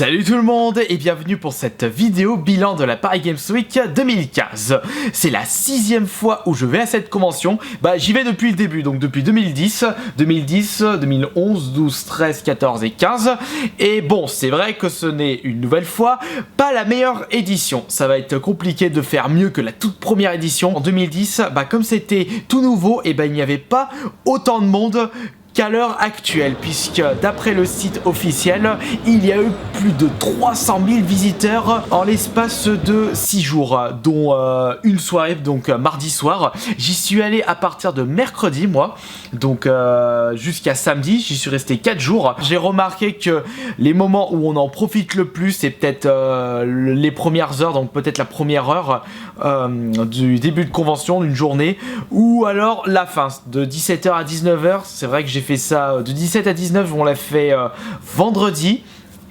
Salut tout le monde et bienvenue pour cette vidéo bilan de la Paris Games Week 2015. C'est la 6e fois où je vais à cette convention. J'y vais depuis le début, donc depuis 2010, 2011, 12, 13, 14 et 15. Et bon, c'est vrai que ce n'est une nouvelle fois pas la meilleure édition. Ça va être compliqué de faire mieux que la toute première édition. En 2010, comme c'était tout nouveau, il n'y avait pas autant de monde qu'à l'heure actuelle, puisque d'après le site officiel, il y a eu plus de 300 000 visiteurs en l'espace de 6 jours, dont une soirée, donc mardi soir. J'y suis allé à partir de mercredi, moi, donc jusqu'à samedi, j'y suis resté 4 jours. J'ai remarqué que les moments où on en profite le plus, c'est peut-être les premières heures, donc peut-être la première heure du début de convention d'une journée, ou alors la fin, de 17h à 19h. C'est vrai que j'ai fait ça de 17 à 19, on l'a fait vendredi.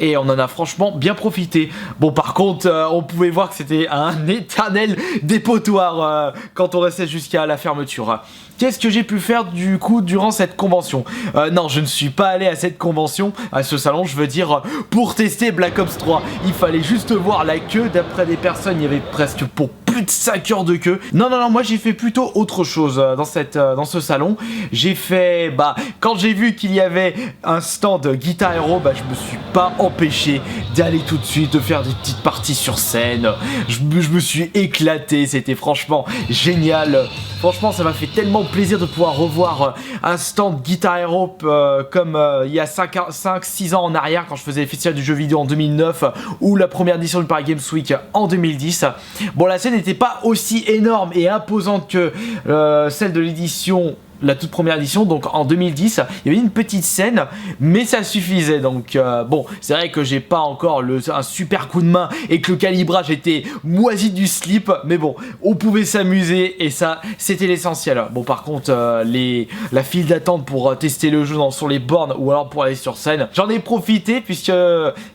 Et on en a franchement bien profité. Bon, par contre, on pouvait voir que c'était un éternel dépotoir quand on restait jusqu'à la fermeture. Qu'est-ce que j'ai pu faire du coup durant cette convention? Non, je ne suis pas allé à cette convention, à ce salon, je veux dire, pour tester Black Ops 3. Il fallait juste voir la queue. D'après des personnes, il y avait presque pour plus de 5 heures de queue. Non, moi j'ai fait plutôt autre chose dans ce salon. J'ai fait, quand j'ai vu qu'il y avait un stand Guitar Hero, je me suis pas empêché d'aller tout de suite, de faire des petites parties sur scène. Je me suis éclaté, c'était franchement génial. Franchement, ça m'a fait tellement plaisir de pouvoir revoir un stand Guitar Hero comme il y a 5-6 ans en arrière, quand je faisais les festivals du jeu vidéo en 2009 ou la première édition du Paris Games Week en 2010. Bon, la scène n'était pas aussi énorme et imposante que celle de l'édition, la toute première édition, donc en 2010, il y avait une petite scène, mais ça suffisait. Donc bon, c'est vrai que j'ai pas encore un super coup de main et que le calibrage était moisi du slip, mais bon, on pouvait s'amuser et ça, c'était l'essentiel. Bon, par contre, la file d'attente pour tester le jeu sur les bornes ou alors pour aller sur scène, j'en ai profité puisque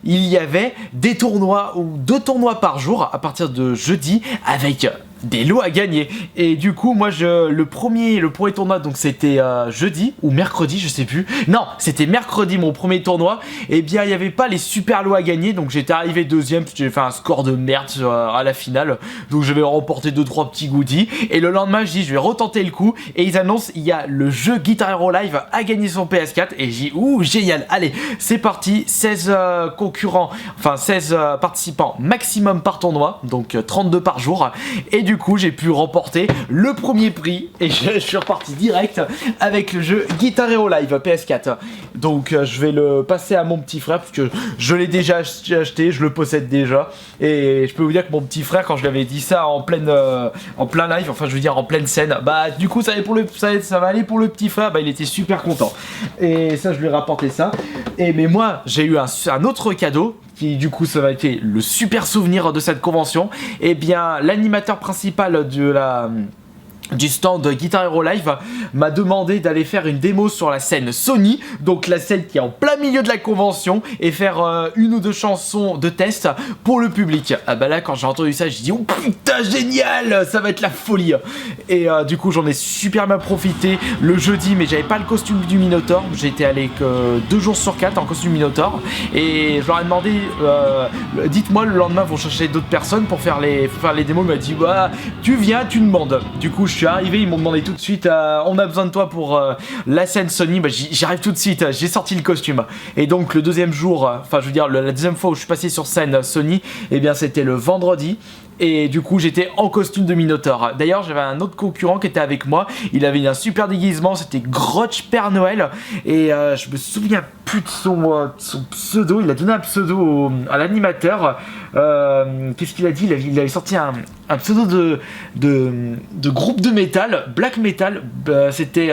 il y avait des tournois ou 2 tournois par jour à partir de jeudi avec des lots à gagner. Et du coup, moi, le premier tournoi, donc c'était jeudi ou mercredi, je sais plus. Non, c'était mercredi mon premier tournoi. Et bien, il n'y avait pas les super lots à gagner, donc j'étais arrivé deuxième, parce que j'ai fait un score de merde à la finale. Donc je vais remporter 2-3 petits goodies. Et le lendemain, je dis, je vais retenter le coup. Et ils annoncent, il y a le jeu Guitar Hero Live à gagner son PS4. Et j'ai dit, ouh, génial, allez, c'est parti. 16 concurrents, enfin 16 participants maximum par tournoi, donc 32 par jour. Et du coup, j'ai pu remporter le premier prix et je suis reparti direct avec le jeu Guitar Hero Live PS4. Donc je vais le passer à mon petit frère parce que je l'ai déjà acheté, je le possède déjà. Et je peux vous dire que mon petit frère, quand je lui avais dit ça en plein live, enfin je veux dire en pleine scène, du coup ça va aller pour le petit frère, il était super content. Et ça, je lui ai rapporté ça. Mais moi, j'ai eu un autre cadeau qui du coup ça va être le super souvenir de cette convention. Et bien, l'animateur principal du stand Guitar Hero Live m'a demandé d'aller faire une démo sur la scène Sony, donc la scène qui est en plein milieu de la convention, et faire une ou 2 chansons de test pour le public. Là, quand j'ai entendu ça, j'ai dit, oh putain, génial, ça va être la folie. Et du coup, j'en ai super bien profité le jeudi, mais j'avais pas le costume du Minotaur. J'étais allé que 2 jours sur 4 en costume Minotaur, et je leur ai demandé, dites-moi, le lendemain vous cherchez d'autres personnes pour faire les démos. Il m'a dit, tu viens, tu demandes. Du coup, je suis arrivé, ils m'ont demandé tout de suite, on a besoin de toi pour la scène Sony. J'arrive tout de suite, j'ai sorti le costume. Et donc le deuxième jour, enfin je veux dire la deuxième fois où je suis passé sur scène Sony, et bien c'était le vendredi. Et du coup j'étais en costume de Minotaur. D'ailleurs j'avais un autre concurrent qui était avec moi. Il avait un super déguisement, c'était Grotch Père Noël. Et je me souviens plus de son pseudo. Il a donné un pseudo à l'animateur. Qu'est-ce qu'il a dit? Il avait sorti un pseudo de groupe de métal, black metal. C'était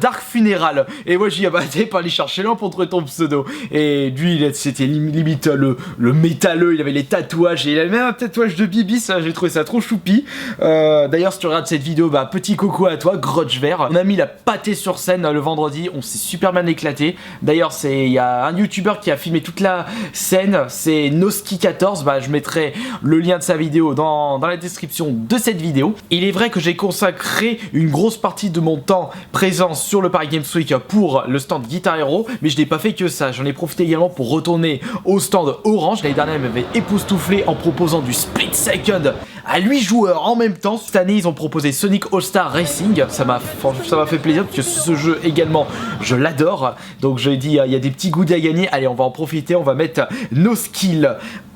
Dark Funeral. Et moi j'ai dit, t'es pas allé chercher là pour trouver ton pseudo. Et lui c'était limite le métalleux. Il avait les tatouages et il avait même un tatouage de Bibi. Ça, j'ai trouvé ça trop choupi. D'ailleurs, si tu regardes cette vidéo, petit coco à toi, Grotch Vert. On a mis la pâtée sur scène le vendredi. On s'est super bien éclaté. D'ailleurs, il y a un youtubeur qui a filmé toute la scène. C'est Noski 14, bah, je mettrai le lien de sa vidéo dans la description de cette vidéo. Il est vrai que j'ai consacré une grosse partie de mon temps présent sur le Paris Games Week pour le stand Guitar Hero, mais je n'ai pas fait que ça. J'en ai profité également pour retourner au stand Orange. L'année dernière, il m'avait époustouflé en proposant du split second à 8 joueurs en même temps. Cette année, ils ont proposé Sonic All-Star Racing. Ça m'a fait plaisir parce que ce jeu également, je l'adore. Donc j'ai dit, il y a des petits goodies à gagner. Allez, on va en profiter, on va mettre nos skills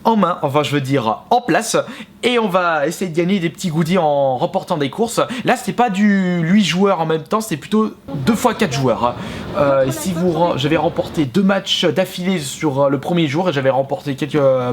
en main, enfin je veux dire en place, et on va essayer de gagner des petits goodies en remportant des courses. Là c'était pas du 8 joueurs en même temps, c'est plutôt 2 x 4 joueurs. Et si j'avais remporté 2 matchs d'affilée sur le premier jour et j'avais remporté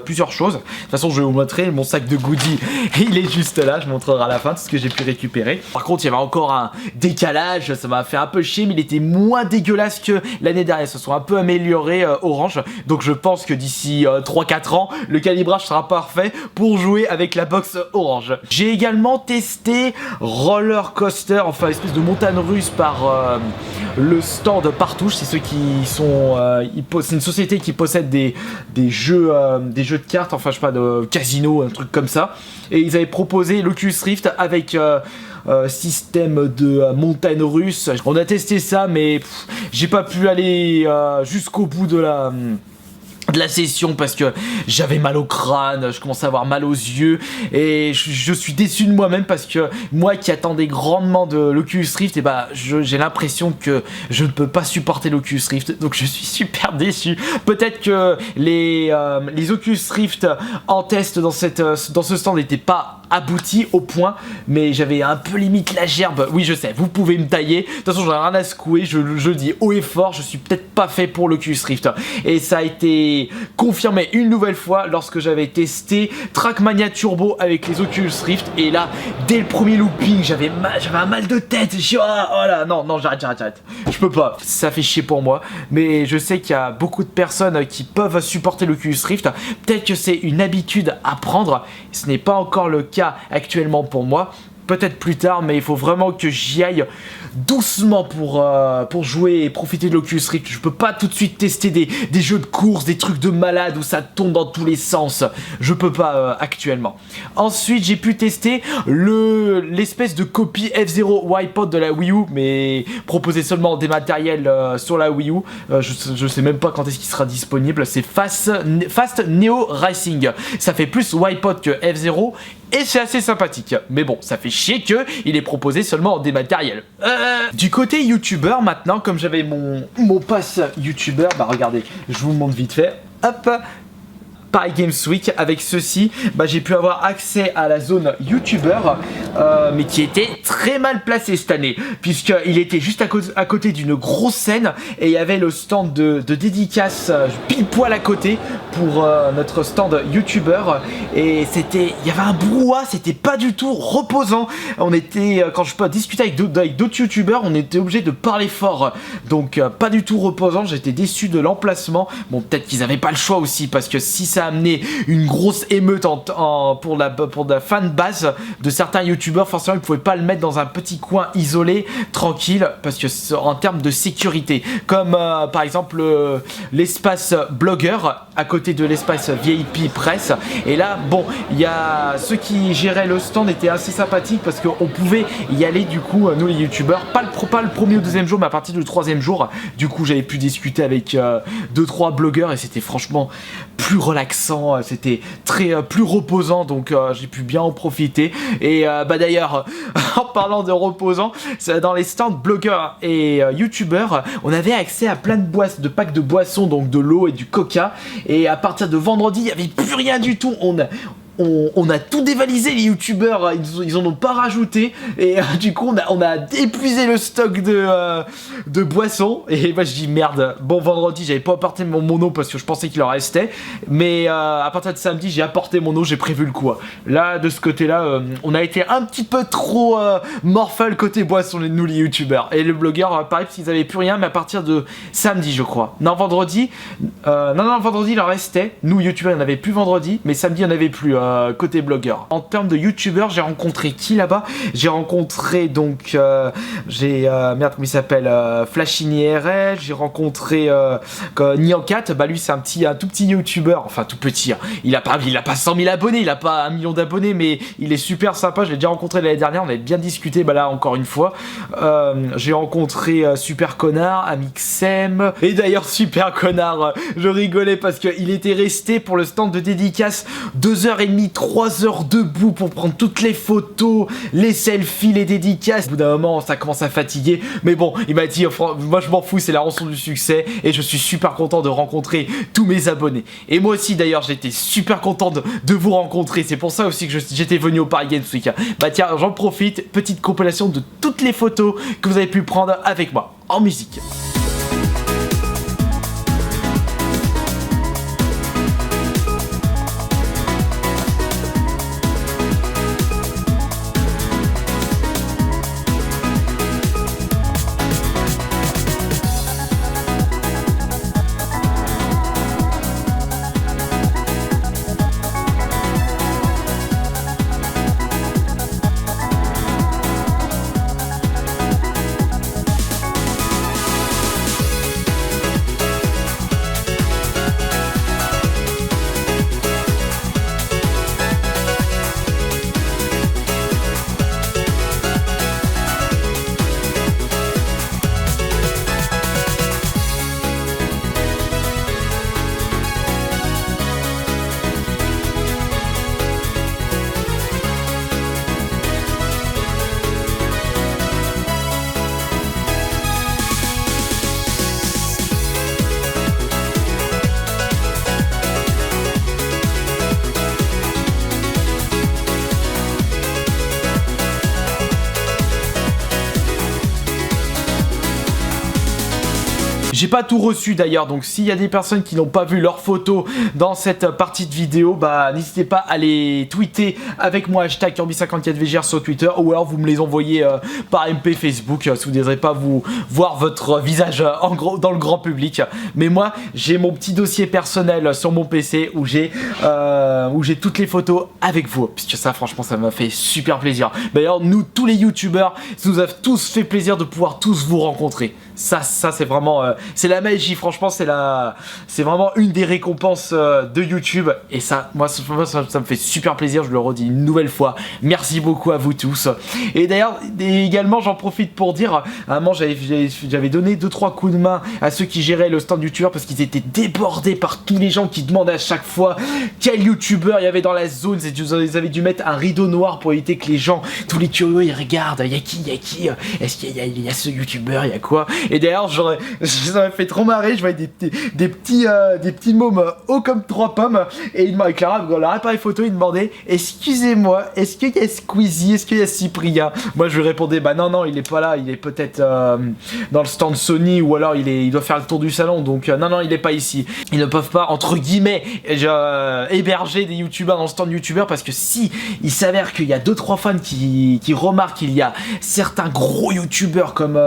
plusieurs choses. De toute façon je vais vous montrer mon sac de goodies, il est juste là, je montrerai à la fin tout ce que j'ai pu récupérer. Par contre il y avait encore un décalage, ça m'a fait un peu chier, mais il était moins dégueulasse que l'année dernière, ça se sont un peu améliorés Orange, donc je pense que d'ici 3-4 ans, le calibrage sera parfait pour jouer avec la box Orange. J'ai également testé Roller Coaster, enfin espèce de montagne russe par le stand Partouche. C'est ceux qui sont, c'est une société qui possède des jeux de cartes, enfin je sais pas, de casino, un truc comme ça. Et ils avaient proposé l'Oculus Rift avec système de montagne russe. On a testé ça, mais j'ai pas pu aller jusqu'au bout de la session parce que j'avais mal au crâne, je commençais à avoir mal aux yeux et je suis déçu de moi-même parce que moi qui attendais grandement de l'Oculus Rift, et bah j'ai l'impression que je ne peux pas supporter l'Oculus Rift, donc je suis super déçu. Peut-être que les Oculus Rift en test dans ce stand n'étaient pas aboutis au point, mais j'avais un peu limite la gerbe. Oui je sais, vous pouvez me tailler, de toute façon j'en ai rien à secouer, je le dis haut et fort, je suis peut-être pas fait pour l'Oculus Rift. Et ça a été confirmé une nouvelle fois lorsque j'avais testé Trackmania Turbo avec les Oculus Rift, et là dès le premier looping j'avais un mal de tête. Oh là, non j'arrête, je peux pas, ça fait chier pour moi, mais je sais qu'il y a beaucoup de personnes qui peuvent supporter l'Oculus Rift. Peut-être que c'est une habitude à prendre, ce n'est pas encore le cas actuellement pour moi, peut-être plus tard, mais il faut vraiment que j'y aille doucement pour jouer et profiter de l'Oculus Rift. Je peux pas tout de suite tester des jeux de course, des trucs de malade où ça tourne dans tous les sens. Je peux pas actuellement. Ensuite, j'ai pu tester l'espèce de copie F-Zero Wipeout de la Wii U, mais proposé seulement des matériels sur la Wii U. Je sais même pas quand est-ce qu'il sera disponible. C'est Fast Neo Racing. Ça fait plus Wipeout que F-Zero. Et c'est assez sympathique, mais bon, ça fait chier que il est proposé seulement en dématériel. Du côté youtubeur maintenant, comme j'avais mon pass youtubeur, bah regardez, je vous montre vite fait, hop, Paris Games Week, avec ceci, bah, j'ai pu avoir accès à la zone youtubeur, mais qui était très mal placée cette année, puisqu'il était juste à côté d'une grosse scène, et il y avait le stand de dédicace pile poil à côté pour notre stand youtubeur, et il y avait un brouhaha, c'était pas du tout reposant. On était, quand je peux discuter avec d'autres youtubeurs, on était obligé de parler fort, donc pas du tout reposant. J'étais déçu de l'emplacement. Bon, peut-être qu'ils avaient pas le choix aussi, parce que si ça a amené une grosse émeute pour la fan base de certains youtubeurs, forcément ils pouvaient pas le mettre dans un petit coin isolé, tranquille, parce que en termes de sécurité, comme par exemple l'espace blogueur à côté de l'espace VIP presse. Et là, bon, il y a ceux qui géraient le stand étaient assez sympathiques parce qu'on pouvait y aller du coup, nous les youtubeurs, pas le premier ou deuxième jour, mais à partir du troisième jour, du coup j'avais pu discuter avec 2-3 blogueurs et c'était franchement plus relaxant, c'était plus reposant, donc j'ai pu bien en profiter. Et bah d'ailleurs, en parlant de reposant, dans les stands blogueurs et youtubeurs, on avait accès à plein de packs de boissons, donc de l'eau et du coca. Et à partir de vendredi, il n'y avait plus rien du tout. On a tout dévalisé, les youtubeurs, ils en ont pas rajouté, et du coup on a épuisé le stock de boissons. Et moi je dis merde, bon, vendredi j'avais pas apporté mon eau parce que je pensais qu'il en restait, mais à partir de samedi j'ai apporté mon eau, j'ai prévu le coup. Là de ce côté là, on a été un petit peu trop morphal côté boisson, nous les youtubeurs. Et le blogueur pareil, parce qu'ils avaient plus rien, mais à partir de samedi je crois, non vendredi, non vendredi il en restait, nous youtubeurs il n'y en avait plus vendredi, mais samedi il n'y en avait plus côté blogueur. En termes de youtubeurs, j'ai rencontré qui là-bas? J'ai rencontré donc merde, comment il s'appelle, FlashyNIRL. J'ai rencontré Nyan4. Bah lui c'est un tout petit youtubeur, enfin tout petit, hein. Il a pas 100 000 abonnés, il a pas 1 million d'abonnés, mais il est super sympa. Je l'ai déjà rencontré l'année dernière, on avait bien discuté. Bah là encore une fois, j'ai rencontré Super Connard, Amixem. Et d'ailleurs Super Connard, je rigolais parce qu'il était resté pour le stand de dédicace 2h30, 3h debout pour prendre toutes les photos, les selfies, les dédicaces. Au bout d'un moment ça commence à fatiguer, mais bon, il m'a dit moi je m'en fous, c'est la rançon du succès, et je suis super content de rencontrer tous mes abonnés. Et moi aussi d'ailleurs j'étais super content de vous rencontrer, c'est pour ça aussi que j'étais venu au Paris Games Week. Bah tiens, j'en profite, petite compilation de toutes les photos que vous avez pu prendre avec moi en musique. J'ai pas tout reçu d'ailleurs, donc s'il y a des personnes qui n'ont pas vu leurs photos dans cette partie de vidéo, bah n'hésitez pas à les tweeter avec moi hashtag Kirby54VGR sur Twitter, ou alors vous me les envoyez par MP Facebook si vous ne désirez pas vous voir votre visage dans le grand public. Mais moi j'ai mon petit dossier personnel sur mon PC où j'ai toutes les photos avec vous, puisque ça franchement ça m'a fait super plaisir. D'ailleurs nous tous les youtubeurs, ça nous a tous fait plaisir de pouvoir tous vous rencontrer. Ça c'est vraiment c'est la magie, franchement c'est vraiment une des récompenses de YouTube, et ça moi ça me fait super plaisir, je le redis une nouvelle fois, merci beaucoup à vous tous. Et d'ailleurs également j'en profite pour dire, à un moment j'avais donné 2-3 coups de main à ceux qui géraient le stand YouTuber, parce qu'ils étaient débordés par tous les gens qui demandaient à chaque fois quel youtubeur il y avait dans la zone. Ils avaient dû mettre un rideau noir pour éviter que les gens, tous les curieux, ils regardent, il y a qui, est-ce qu'il y a ce youtubeur, il y a quoi. Et d'ailleurs ça m'a fait trop marrer, je voyais des petits mômes hauts comme 3 pommes, et il m'a Clara, dans leur appareil photo, il demandait excusez-moi, est-ce qu'il y a Squeezie, est-ce qu'il y a Cyprien? Moi je lui répondais bah non il est pas là, il est peut-être dans le stand Sony, ou alors il doit faire le tour du salon, donc non il est pas ici. Ils ne peuvent pas entre guillemets héberger des youtubeurs dans le stand youtubeur, parce que si il s'avère qu'il y a 2-3 fans qui remarquent qu'il y a certains gros youtubeurs comme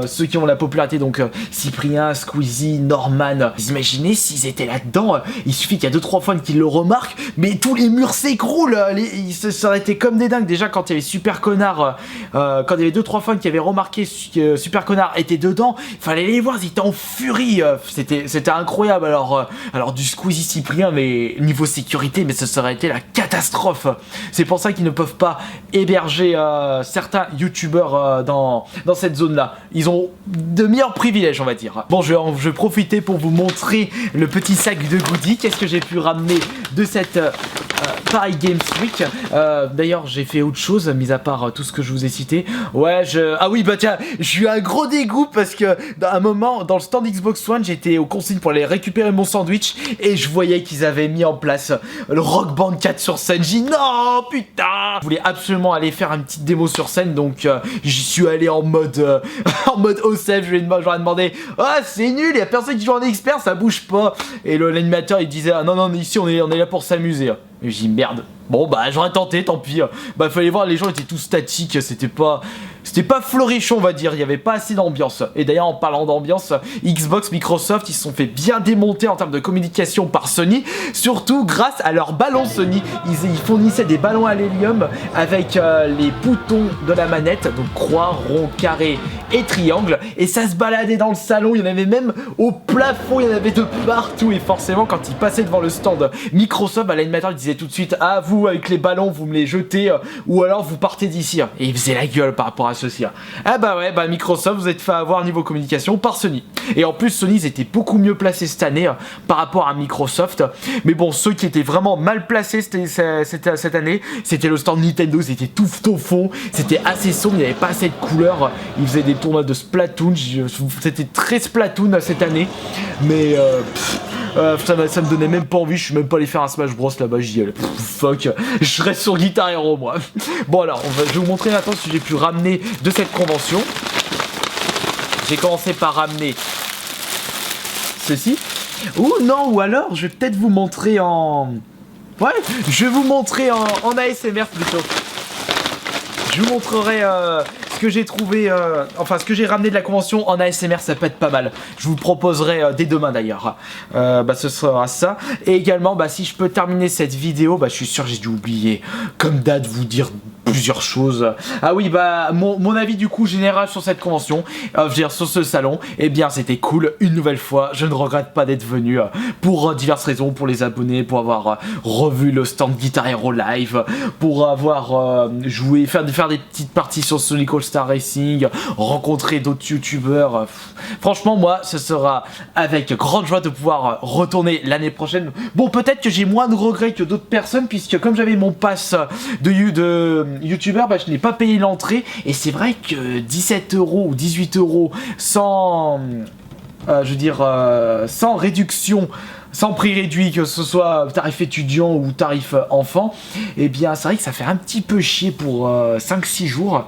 ceux qui ont la popularité, donc Cyprien, Squeezie, Norman, vous imaginez s'ils étaient là-dedans, il suffit qu'il y a 2-3 fans qui le remarquent, mais tous les murs s'écroulent, ça aurait été comme des dingues. Déjà quand il y avait Super Connard, quand il y avait 2-3 fans qui avaient remarqué que Super Connard était dedans, il fallait les voir, ils étaient en furie, c'était incroyable. Alors du Squeezie, Cyprien, mais niveau sécurité, mais ça aurait été la catastrophe. C'est pour ça qu'ils ne peuvent pas héberger certains youtubeurs dans cette zone là. Ils ont de meilleurs privilèges, on va dire. Bon, je vais profiter pour vous montrer le petit sac de goodies. Qu'est-ce que j'ai pu ramener de cette Paris Games Week. D'ailleurs j'ai fait autre chose mis à part tout ce que je vous ai cité. Ouais, ah oui bah tiens, j'ai eu un gros dégoût parce que à un moment dans le stand Xbox One, j'étais aux consignes pour aller récupérer mon sandwich et je voyais qu'ils avaient mis en place le Rock Band 4 sur scène. J'ai dit non putain, je voulais absolument aller faire une petite démo sur scène, donc j'y suis allé en mode en mode OSEF. Je leur ai demandé ah c'est nul, y a personne qui joue en expert, ça bouge pas. Et l'animateur il disait ah non ici on est là pour s'amuser. Et j'ai dit merde. Bon bah j'aurais tenté, tant pis. Bah fallait voir, les gens étaient tous statiques, c'était pas florichon, on va dire, il y avait pas assez d'ambiance. Et d'ailleurs en parlant d'ambiance, Xbox, Microsoft, ils se sont fait bien démonter en termes de communication par Sony, surtout grâce à leurs ballons Sony. Ils fournissaient des ballons à l'hélium avec les boutons de la manette, donc croix, rond, carré et triangle, et ça se baladait dans le salon, il y en avait même au plafond, il y en avait de partout, et forcément quand ils passaient devant le stand Microsoft, bah, l'animateur disait tout de suite: ah vous avec les ballons vous me les jetez ou alors vous partez d'ici, et il faisait la gueule par rapport à ceci. Ah bah ouais, bah Microsoft vous êtes fait avoir niveau communication par Sony, et en plus Sony ils étaient beaucoup mieux placés cette année par rapport à Microsoft, mais bon ceux qui étaient vraiment mal placés cette année, c'était le stand Nintendo, c'était tout au fond, c'était assez sombre, il n'y avait pas assez de couleurs, ils faisaient des tournois de Splatoon, c'était très Splatoon cette année, mais ça me donnait même pas envie, je suis même pas allé faire un Smash Bros là-bas, j'y allais, fuck, je reste sur Guitar Hero moi. Bon alors, je vais vous montrer maintenant ce que j'ai pu ramener de cette convention. J'ai commencé par ramener ceci, ou non, ou alors je vais peut-être vous montrer en... Ouais, je vais vous montrer en ASMR plutôt. Je vous montrerai ce que j'ai trouvé, enfin ce que j'ai ramené de la convention en ASMR, ça peut être pas mal. Je vous proposerai dès demain d'ailleurs. Bah ce sera ça. Et également, bah si je peux terminer cette vidéo, bah je suis sûr que j'ai dû oublier, comme date, vous dire plusieurs choses. Ah oui, bah mon avis du coup général sur cette convention, je veux dire sur ce salon, eh bien c'était cool une nouvelle fois. Je ne regrette pas d'être venu pour diverses raisons, pour les abonnés, pour avoir revu le stand Guitar Hero Live, pour avoir joué, faire des petites parties sur Sonic All Star Racing, rencontrer d'autres youtubeurs. Franchement moi ce sera avec grande joie de pouvoir retourner l'année prochaine. Bon, peut-être que j'ai moins de regrets que d'autres personnes, puisque comme j'avais mon pass de youtubeur, bah, je n'ai pas payé l'entrée, et c'est vrai que 17 € ou 18 € sans sans réduction, sans prix réduit, que ce soit tarif étudiant ou tarif enfant, et bien c'est vrai que ça fait un petit peu chier pour 5-6 jours.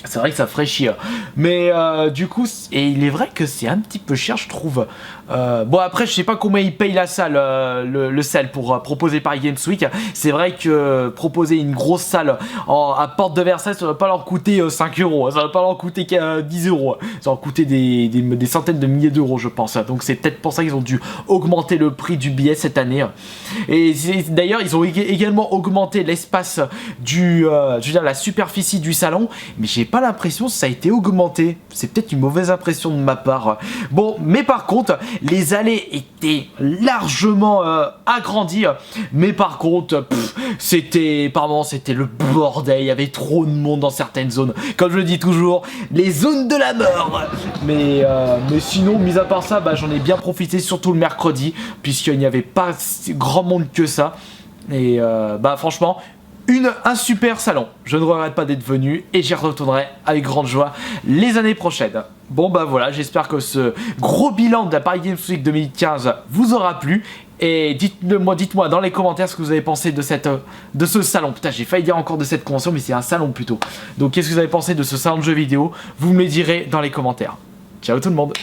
C'est vrai que ça ferait chier. Mais du coup, et il est vrai que c'est un petit peu cher, je trouve. Bon, après, je sais pas combien ils payent la salle, le salle pour proposer Paris Games Week. C'est vrai que proposer une grosse salle à Porte de Versailles, ça va pas leur coûter 5 €. Ça va pas leur coûter 10 €. Ça va leur coûter des centaines de milliers d'euros, je pense. Donc c'est peut-être pour ça qu'ils ont dû augmenter le prix du billet cette année. Et d'ailleurs, ils ont également augmenté l'espace je veux dire, la superficie du salon. Mais j'ai pas l'impression que ça a été augmenté. C'est peut-être une mauvaise impression de ma part. Bon, mais par contre, les allées étaient largement agrandies. Mais par contre, c'était le bordel. Il y avait trop de monde dans certaines zones. Comme je le dis toujours, les zones de la mort. Mais sinon, mis à part ça, bah, j'en ai bien profité, surtout le mercredi, puisqu'il n'y avait pas si grand monde que ça. Et bah franchement, un super salon. Je ne regrette pas d'être venu et j'y retournerai avec grande joie les années prochaines. Bon bah voilà, j'espère que ce gros bilan de la Paris Games Week 2015 vous aura plu. Et dites-moi dans les commentaires ce que vous avez pensé de ce salon. Putain, j'ai failli dire encore de cette convention, mais c'est un salon plutôt. Donc qu'est-ce que vous avez pensé de ce salon de jeux vidéo? Vous me le direz dans les commentaires. Ciao tout le monde.